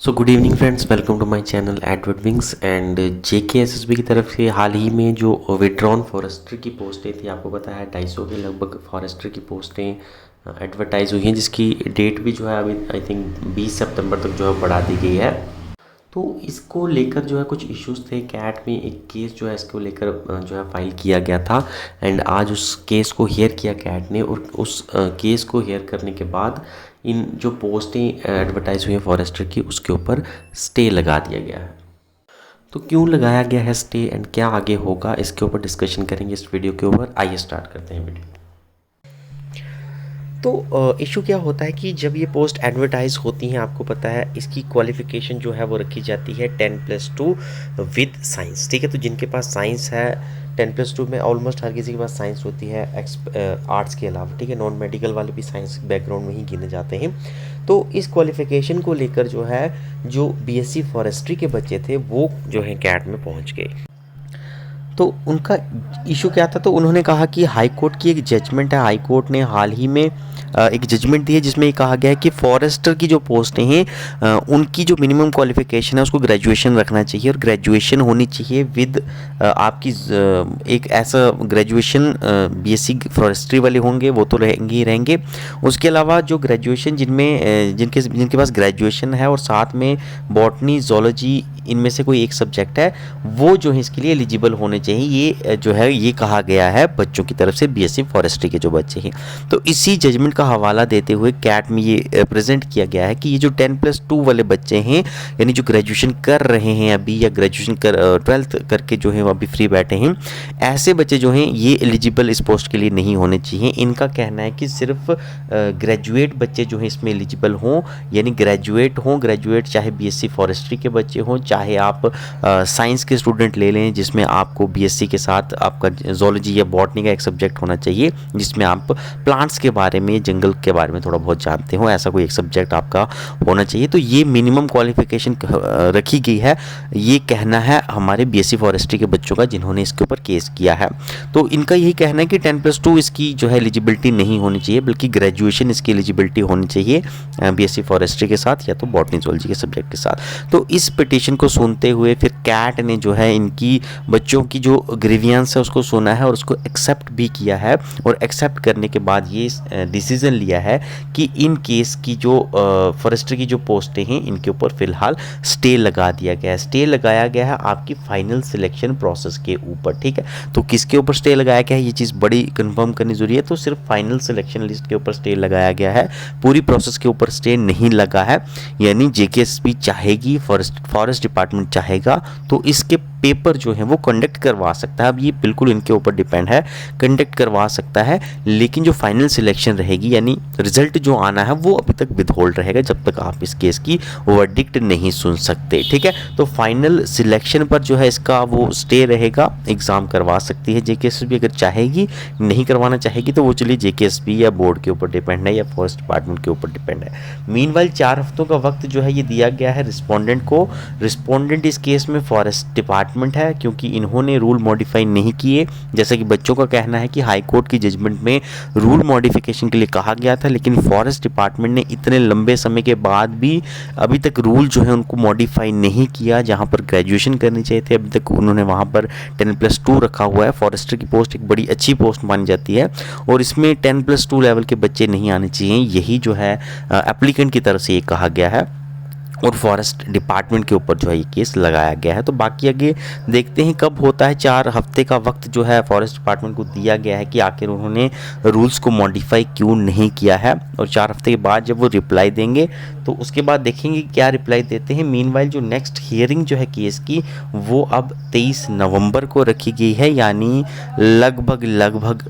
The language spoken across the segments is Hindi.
So good evening friends, welcome to my channel Edward wings. And JKSSB की तरफ से हाल ही में जो विड्रॉन फॉरेस्टर की पोस्टें थी, आपको पता है 250 के लगभग फॉरेस्टर की पोस्टें एडवर्टाइज हुई हैं, जिसकी डेट भी जो है अभी आई थिंक 20 सितंबर तक जो है बढ़ा दी गई है। तो इसको लेकर जो है कुछ इश्यूज थे। कैट में एक केस जो है इसको लेकर जो है फाइल किया गया था एंड आज उस केस को हेयर किया कैट ने, और उस केस को हेयर करने के बाद इन जो पोस्टें एडवर्टाइज हुई हैं फॉरेस्टर की, उसके ऊपर स्टे लगा दिया गया है। तो क्यों लगाया गया है स्टे एंड क्या आगे होगा, इसके ऊपर डिस्कशन करेंगे इस वीडियो के ऊपर। आइए स्टार्ट करते हैं वीडियो। तो इशू क्या होता है कि जब ये पोस्ट एडवर्टाइज होती हैं, आपको पता है इसकी क्वालिफ़िकेशन जो है वो रखी जाती है 10+2 विद साइंस। ठीक है, तो जिनके पास साइंस है 10+2 में ऑलमोस्ट हर किसी के पास साइंस होती है आर्ट्स के अलावा। ठीक है, नॉन मेडिकल वाले भी साइंस बैकग्राउंड में ही गिने जाते हैं। तो इस क्वालिफ़िकेशन को लेकर जो है जो बीएससी फॉरेस्ट्री के बच्चे थे वो जो है कैट में पहुँच गए। तो उनका इशू क्या था, तो उन्होंने कहा कि हाई कोर्ट की एक जजमेंट है, हाई कोर्ट ने हाल ही में एक जजमेंट दी है जिसमें ये कहा गया है कि फॉरेस्टर की जो पोस्टें हैं उनकी जो मिनिमम क्वालिफिकेशन है उसको ग्रेजुएशन रखना चाहिए, और ग्रेजुएशन होनी चाहिए विद आपकी एक ऐसा ग्रेजुएशन बीएससी फॉरेस्ट्री वाले होंगे वो तो रहेंगे ही रहेंगे। उसके अलावा जो ग्रेजुएशन जिनमें जिनके पास ग्रेजुएशन है और साथ में बॉटनी जोलॉजी इनमें से कोई एक सब्जेक्ट है, वो जो है इसके लिए एलिजिबल होने चाहिए। ये जो है ये कहा गया है बच्चों की तरफ से, बीएससी फॉरेस्ट्री के जो बच्चे हैं। तो इसी जजमेंट का हवाला देते हुए कैट में ये प्रेजेंट किया गया है कि ये जो 10+2 वाले बच्चे हैं, यानी जो ग्रेजुएशन कर रहे हैं अभी या ग्रेजुएशन कर 12th करके जो है वो अभी फ्री बैठे हैं, ऐसे बच्चे जो हैं ये एलिजिबल इस पोस्ट के लिए नहीं होने चाहिए। इनका कहना है कि सिर्फ ग्रेजुएट बच्चे जो हैं इसमें एलिजिबल हों, यानी ग्रेजुएट चाहे बीएससी फॉरेस्ट्री के बच्चे हों, चाहे आप साइंस के स्टूडेंट ले लें जिसमें आपको बीएससी के साथ आपका जोलॉजी या बॉटनी का एक सब्जेक्ट होना चाहिए जिसमें आप प्लांट्स के बारे में, जंगल के बारे में थोड़ा बहुत जानते हो, ऐसा कोई एक सब्जेक्ट आपका होना चाहिए। तो ये मिनिमम क्वालिफिकेशन रखी गई है, ये कहना है हमारे बीएससी फॉरेस्ट्री के बच्चों का जिन्होंने इसके ऊपर केस किया है। तो इनका यही कहना है कि 10+2 इसकी जो है एलिजिबिलिटी नहीं होनी चाहिए, बल्कि ग्रेजुएशन इसकी एलिजिबिलिटी होनी चाहिए बीएससी फॉरेस्ट्री के साथ या तो बॉटनी जोलॉजी के सब्जेक्ट के साथ। तो इस पिटीशन को सुनते हुए फिर कैट ने जो है इनकी बच्चों की जो ग्रीवियंस है उसको सुना है और उसको एक्सेप्ट भी किया है, और एक्सेप्ट करने के बाद ये डिसीजन लिया है कि इन केस की जो फॉरेस्टर की जो पोस्टें हैं इनके ऊपर फिलहाल स्टे लगा दिया गया है। स्टे लगाया गया है आपकी फाइनल सिलेक्शन प्रोसेस के ऊपर। ठीक है, तो किसके ऊपर स्टे लगाया गया है ये चीज़ बड़ी कंफर्म करनी जरूरी है। तो सिर्फ फाइनल सिलेक्शन लिस्ट के ऊपर स्टे लगाया गया है, पूरी प्रोसेस के ऊपर स्टे नहीं लगा है। यानी जेकेएसएसबी चाहेगी, फॉरेस्ट डिपार्टमेंट चाहेगा तो इसके पेपर जो है वो कंडक्ट करवा सकता है। अब ये बिल्कुल इनके ऊपर डिपेंड है, कंडक्ट करवा सकता है, लेकिन जो फाइनल सिलेक्शन रहेगी यानी रिजल्ट जो आना है वो अभी तक विदहोल्ड रहेगा जब तक आप इस केस की वर्डिक्ट नहीं सुन सकते। ठीक है, तो फाइनल सिलेक्शन पर जो है इसका वो स्टे रहेगा, एग्ज़ाम करवा सकती है जेकेएसएसबी अगर चाहेगी। नहीं करवाना चाहेगी तो वो चलिए जेकेएसएसबी या बोर्ड के ऊपर डिपेंड है या फॉरेस्ट डिपार्टमेंट के ऊपर डिपेंड है। मीनवाइल 4 हफ्तों का वक्त जो है ये दिया गया है रिस्पोंडेंट को। रिस्पोंडेंट इस केस में फॉरेस्ट डिपार्टमेंट है, क्योंकि इन्होंने रूल मॉडिफाई नहीं किए। जैसा कि बच्चों का कहना है कि हाई कोर्ट की जजमेंट में रूल मॉडिफिकेशन के लिए कहा गया था, लेकिन फॉरेस्ट डिपार्टमेंट ने इतने लंबे समय के बाद भी अभी तक रूल जो है उनको मॉडिफाई नहीं किया। जहां पर ग्रेजुएशन करनी चाहिए थे अभी तक उन्होंने वहां पर 10+2 रखा हुआ है। फॉरेस्टर की पोस्ट एक बड़ी अच्छी पोस्ट मानी जाती है और इसमें 10+2 लेवल के बच्चे नहीं आने चाहिए, यही जो है एप्लीकेंट की तरफ से ये कहा गया है और फॉरेस्ट डिपार्टमेंट के ऊपर जो है ये केस लगाया गया है। तो बाकी आगे देखते हैं कब होता है। 4 हफ्ते का वक्त जो है फॉरेस्ट डिपार्टमेंट को दिया गया है कि आखिर उन्होंने रूल्स को मॉडिफाई क्यों नहीं किया है, और 4 हफ्ते के बाद जब वो रिप्लाई देंगे तो उसके बाद देखेंगे क्या रिप्लाई देते हैं। मीनवाइल जो नेक्स्ट हियरिंग जो है केस की वो अब 23 नवंबर को रखी गई है, यानी लगभग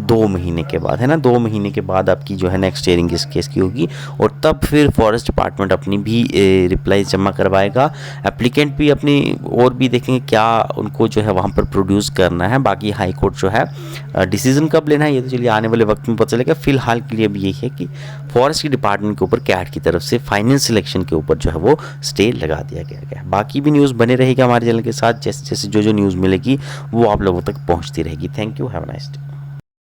2 महीने के बाद, है ना, 2 महीने के बाद आपकी जो है नेक्स्ट हियरिंग इस केस की होगी, और तब फिर फॉरेस्ट डिपार्टमेंट अपनी भी रिप्लाई जमा करवाएगा। एप्लीकेंट भी अपनी और भी देखेंगे क्या उनको जो है वहाँ पर प्रोड्यूस करना है। बाकी हाई कोर्ट जो है डिसीजन कब लेना है ये तो चलिए आने वाले वक्त में पता चलेगा। फिलहाल के लिए अभी यही है कि फॉरेस्ट डिपार्टमेंट के ऊपर कैट की तरफ से फाइनल सिलेक्शन के ऊपर जो है वो स्टे लगा दिया गया है। बाकी भी न्यूज़ बने रहेगा हमारे चैनल के साथ, जैसे जैसे जो न्यूज़ मिलेगी वो आप लोगों तक पहुँचती रहेगी। Thank you, have a nice day.